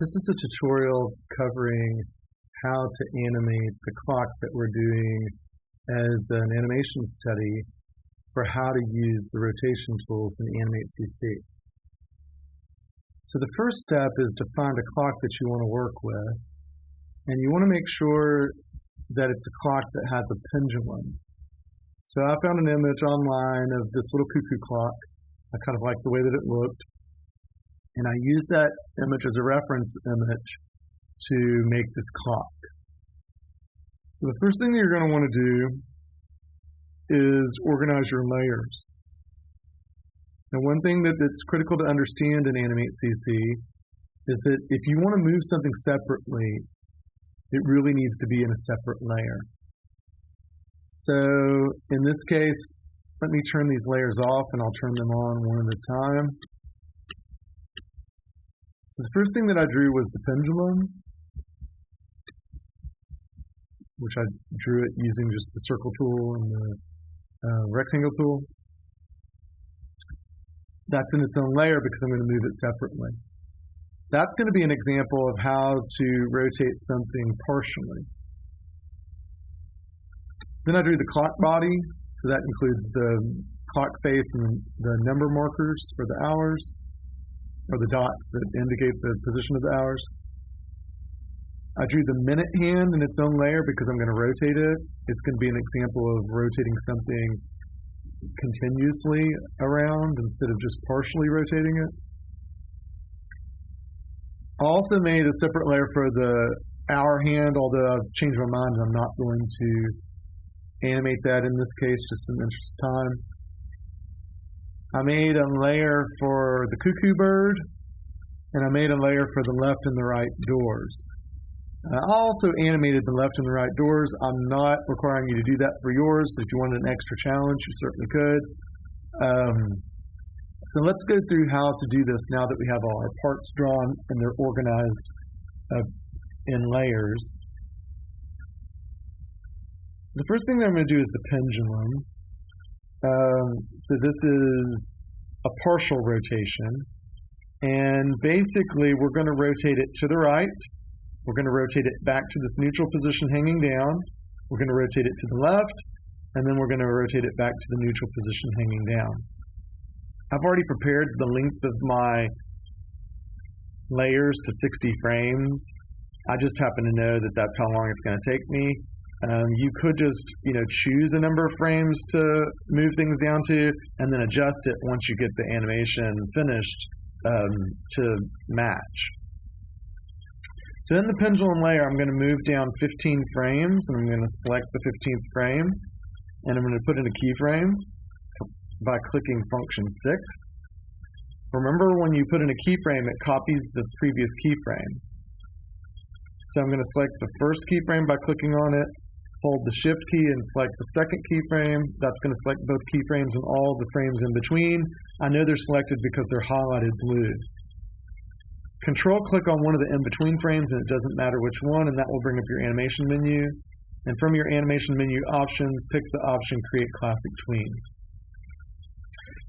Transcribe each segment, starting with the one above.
This is a tutorial covering how to animate the clock that we're doing as an animation study for how to use the rotation tools in Animate CC. So the first step is to find a clock that you want to work with, and you want to make sure that it's a clock that has a pendulum. So I found an image online of this little cuckoo clock. I kind of liked the way that it looked. And I used that image as a reference image to make this clock. So the first thing that you're going to want to do is organize your layers. Now, one thing that's critical to understand in Animate CC is that if you want to move something separately, it really needs to be in a separate layer. So in this case, let me turn these layers off and I'll turn them on one at a time. So the first thing that I drew was the pendulum, which I drew it using just the circle tool and the rectangle tool. That's in its own layer because I'm going to move it separately. That's going to be an example of how to rotate something partially. Then I drew the clock body, so that includes the clock face and the number markers for the hours, or the dots that indicate the position of the hours. I drew the minute hand in its own layer because I'm going to rotate it. It's going to be an example of rotating something continuously around instead of just partially rotating it. I also made a separate layer for the hour hand, although I've changed my mind and I'm not going to animate that in this case, just in the interest of time. I made a layer for the cuckoo bird, and I made a layer for the left and the right doors. I also animated the left and the right doors. I'm not requiring you to do that for yours, but if you wanted an extra challenge, you certainly could. So let's go through how to do this now that we have all our parts drawn and they're organized in layers. So the first thing that I'm going to do is the pendulum. So this is a partial rotation, and basically we're going to rotate it to the right, we're going to rotate it back to this neutral position hanging down, we're going to rotate it to the left, and then we're going to rotate it back to the neutral position hanging down. I've already prepared the length of my layers to 60 frames. I just happen to know that that's how long it's going to take me. You could just, choose a number of frames to move things down to, and then adjust it once you get the animation finished to match. So in the pendulum layer, I'm going to move down 15 frames, and I'm going to select the 15th frame, and I'm going to put in a keyframe by clicking function 6. Remember, when you put in a keyframe, it copies the previous keyframe. So I'm going to select the first keyframe by clicking on it, hold the shift key and select the second keyframe. That's going to select both keyframes and all the frames in between. I know they're selected because they're highlighted blue. Control click on one of the in-between frames, and it doesn't matter which one, and that will bring up your animation menu. And from your animation menu options, pick the option Create Classic Tween.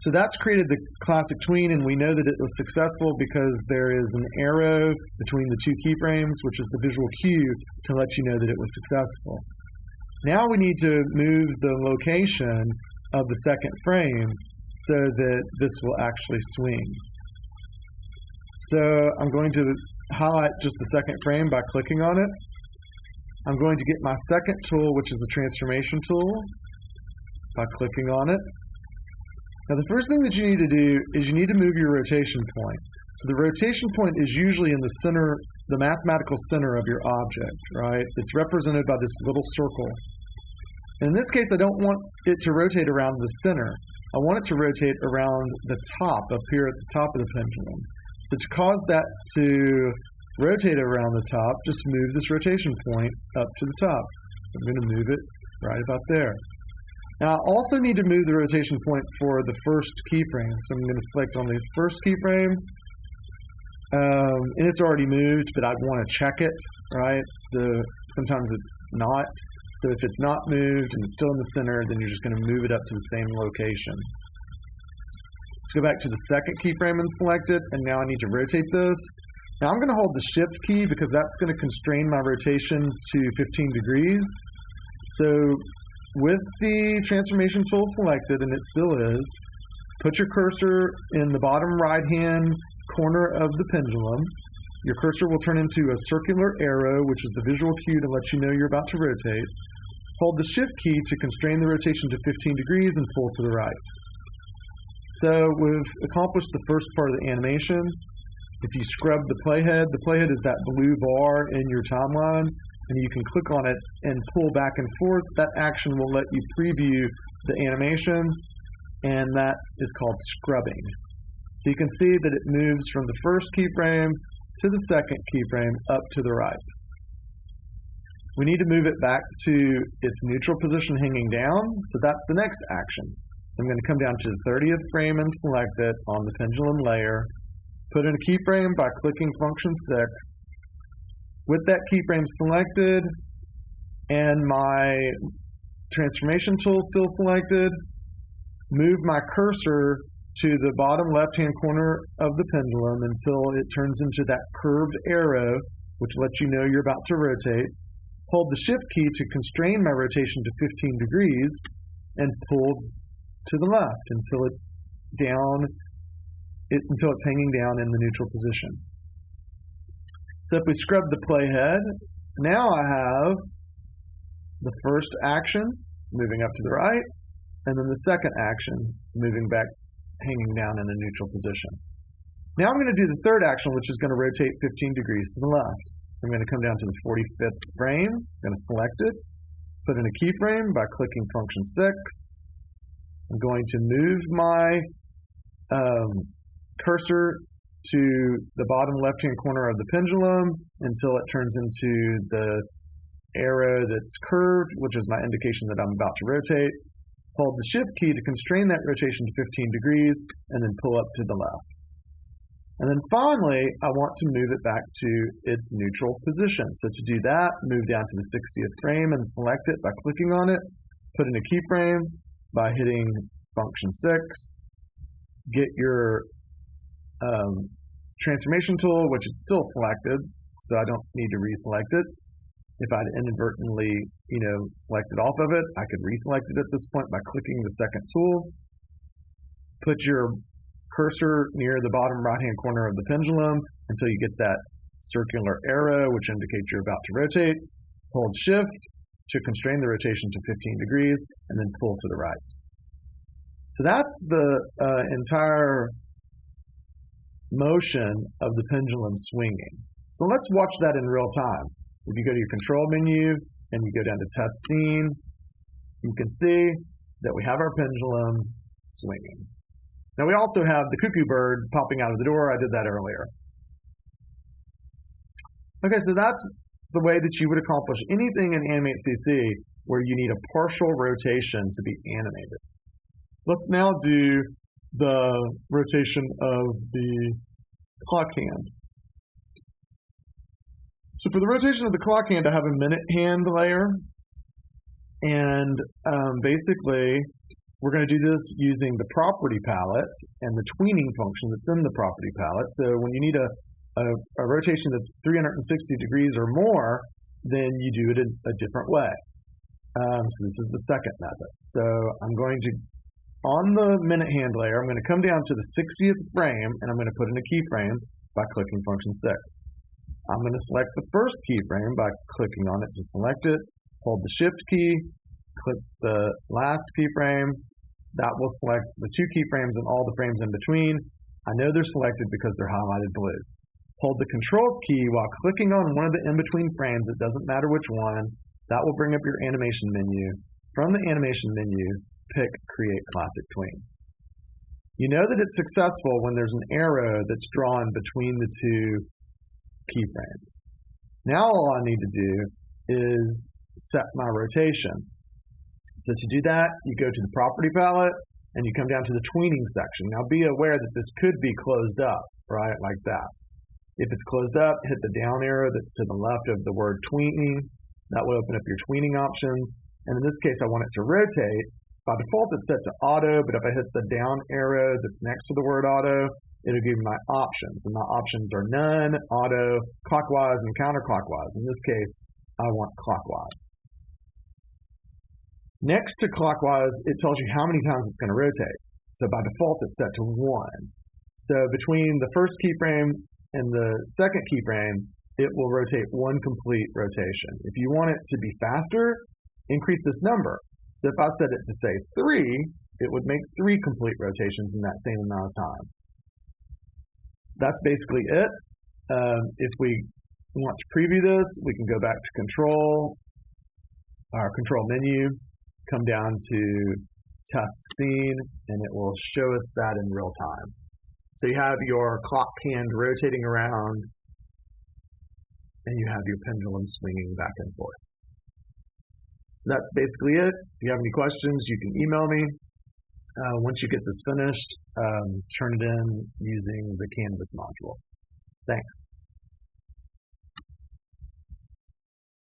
So that's created the classic tween, and we know that it was successful because there is an arrow between the two keyframes, which is the visual cue to let you know that it was successful. Now we need to move the location of the second frame so that this will actually swing. So I'm going to highlight just the second frame by clicking on it. I'm going to get my second tool, which is the transformation tool, by clicking on it. Now the first thing that you need to do is you need to move your rotation point. So the rotation point is usually in the center, the mathematical center of your object, right? It's represented by this little circle. In this case, I don't want it to rotate around the center. I want it to rotate around the top, up here at the top of the pendulum. So to cause that to rotate around the top, just move this rotation point up to the top. So I'm going to move it right about there. Now I also need to move the rotation point for the first keyframe. So I'm going to select on the first keyframe. And it's already moved, but I'd want to check it, right? So sometimes it's not. So if it's not moved and it's still in the center, then you're just going to move it up to the same location. Let's go back to the second keyframe and select it, and now I need to rotate this. Now I'm going to hold the Shift key because that's going to constrain my rotation to 15 degrees. So with the transformation tool selected, and it still is, put your cursor in the bottom right-hand corner of the pendulum. Your cursor will turn into a circular arrow, which is the visual cue to let you know you're about to rotate. Hold the Shift key to constrain the rotation to 15 degrees and pull to the right. So we've accomplished the first part of the animation. If you scrub the playhead is that blue bar in your timeline, and you can click on it and pull back and forth. That action will let you preview the animation, and that is called scrubbing. So you can see that it moves from the first keyframe to the second keyframe up to the right. We need to move it back to its neutral position hanging down, so that's the next action. So I'm going to come down to the 30th frame and select it on the pendulum layer, put in a keyframe by clicking function 6. With that keyframe selected and my transformation tool still selected, move my cursor to the bottom left-hand corner of the pendulum until it turns into that curved arrow, which lets you know you're about to rotate. Hold the Shift key to constrain my rotation to 15 degrees and pull to the left until it's hanging down in the neutral position. So if we scrub the playhead, now I have the first action moving up to the right, and then the second action moving back, hanging down in a neutral position. Now I'm going to do the third action, which is going to rotate 15 degrees to the left. So I'm going to come down to the 45th frame, I'm going to select it, put in a keyframe by clicking function 6. I'm going to move my cursor to the bottom left-hand corner of the pendulum until it turns into the arrow that's curved, which is my indication that I'm about to rotate. Hold the Shift key to constrain that rotation to 15 degrees and then pull up to the left. And then finally, I want to move it back to its neutral position. So to do that, move down to the 60th frame and select it by clicking on it, put in a keyframe by hitting function 6, get your transformation tool, which it's still selected, so I don't need to reselect it. If I'd inadvertently, selected off of it, I could reselect it at this point by clicking the second tool. Put your cursor near the bottom right-hand corner of the pendulum until you get that circular arrow, which indicates you're about to rotate. Hold Shift to constrain the rotation to 15 degrees, and then pull to the right. So that's the entire motion of the pendulum swinging. So let's watch that in real time. If you go to your control menu and you go down to test scene, you can see that we have our pendulum swinging. Now we also have the cuckoo bird popping out of the door. I did that earlier. Okay, so that's the way that you would accomplish anything in Animate CC where you need a partial rotation to be animated. Let's now do the rotation of the clock hand. So for the rotation of the clock hand, I have a minute hand layer, and basically we're going to do this using the property palette and the tweening function that's in the property palette. So when you need a rotation that's 360 degrees or more, then you do it in a different way. So this is the second method. So I'm going to, on the minute hand layer, I'm going to come down to the 60th frame, and I'm going to put in a keyframe by clicking function 6. I'm going to select the first keyframe by clicking on it to select it, hold the Shift key, click the last keyframe. That will select the two keyframes and all the frames in between. I know they're selected because they're highlighted blue. Hold the Control key while clicking on one of the in-between frames. It doesn't matter which one. That will bring up your animation menu. From the animation menu, pick Create Classic Tween. You know that it's successful when there's an arrow that's drawn between the two keyframes. Now all I need to do is set my rotation. So to do that, you go to the Property palette and you come down to the Tweening section. Now be aware that this could be closed up, right, like that. If it's closed up, hit the down arrow that's to the left of the word tweening. That will open up your tweening options. And in this case, I want it to rotate. By default, it's set to auto, but if I hit the down arrow that's next to the word auto, it'll give me my options. And my options are none, auto, clockwise, and counterclockwise. In this case, I want clockwise. Next to clockwise, it tells you how many times it's going to rotate. So by default, it's set to 1. So between the first keyframe and the second keyframe, it will rotate 1 complete rotation. If you want it to be faster, increase this number. So if I set it to say 3, it would make 3 complete rotations in that same amount of time. That's basically it. If we want to preview this, we can go back to our control menu, come down to test scene, and it will show us that in real time. So you have your clock hand rotating around, and you have your pendulum swinging back and forth. So that's basically it. If you have any questions, you can email me. Once you get this finished, turn it in using the Canvas module. Thanks.